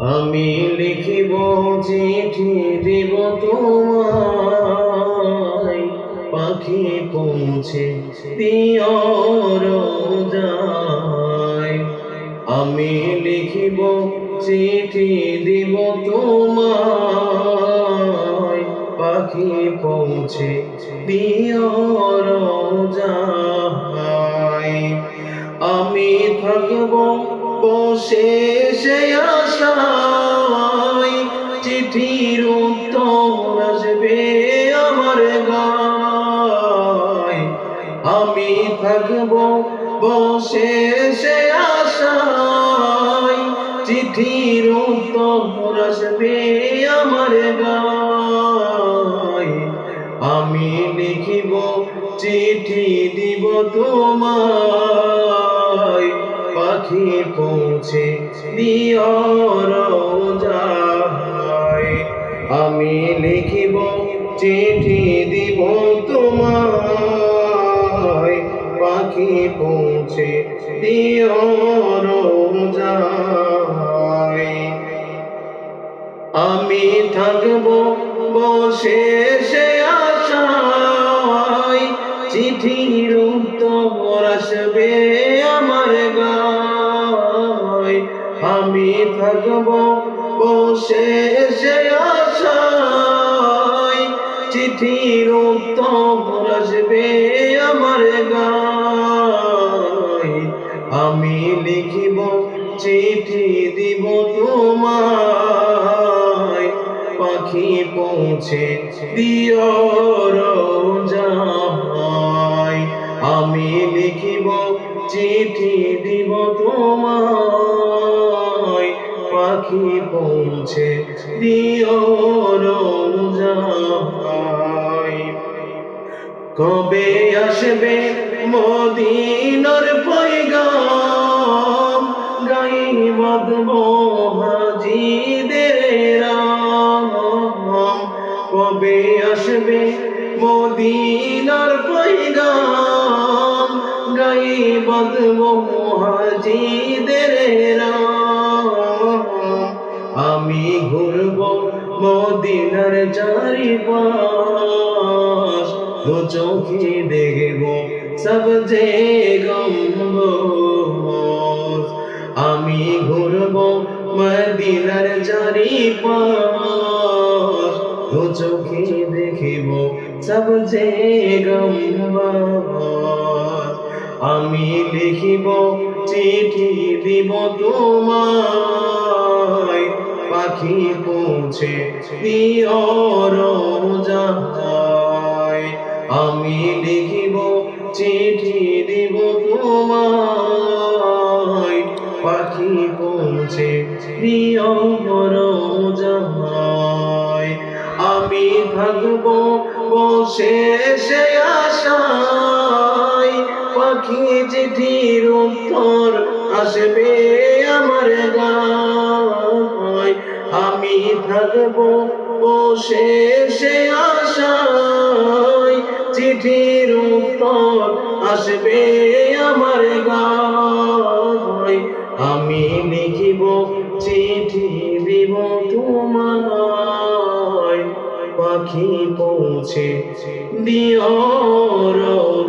আমি লিখিব চিঠি দিব তোমায়, পাখি পৌঁছে দিও রোজায়। আমি লিখিব চিঠি দিব তোমায়, পাখি পৌঁছে দিও রোজায়। আমি থাকব বসে সে আশায়, চিঠির উত্তর আসবে আমার গায়। আমি থাকব বসে সে আশায়, চিঠির উত্তর আসবে আমার গায়। আমি লিখিব চিঠি দিব তোমায়, পাখি পৌঁছে দিও রোজায়। আমি লিখিব চিঠি দিব তোমায়, পাখি পৌঁছে দিও রোজায়। আমি থাকব বসে সে আশায়, চিঠির উত্তর আসবে আমার গায়। আমি থাকব বসে সে আশায়, চিঠির উত্তর আসবে আমার গায়। আমি লিখিব চিঠি দিব তোমায়, পাখি পৌঁছে দিও রোজায়। আমি লিখিব চিঠি দিব তোমায়, পাখি পৌঁছে দিও রোজায়। কবে আসবে মদিনার পয়গাম, গায়ে বাঁধবো হাজিদের রাম। কবে আসবে মদিনার পয়গাম, গায়ে বাঁধবো হাজিদের রাম। আমি ঘুরবো মদিনার চারিপাশ, দু চোখে দেখব সবজে গম্বুজ। আমি ঘুরবো মদিনার চারিপাশ, দু চোখে দেখিব সবজে গম্বুজ। আমি লিখিব চিঠি দিব তোমায়, পাখি পৌঁছে দিও রোজায়। আমি লিখিব চিঠি দিব তোমায়, পাখি পৌঁছে দিও রোজায়। আমি থাকব বসে সে আশায়, পাখি চিঠির উত্তর আসবে আমার গায়। আমি থাকব বসে সে আশায়, চিঠির উত্তর আসবে আমার গায়। আমি লিখিব চিঠি দিব তোমায়, পাখি পৌঁছে দিও রোজায়।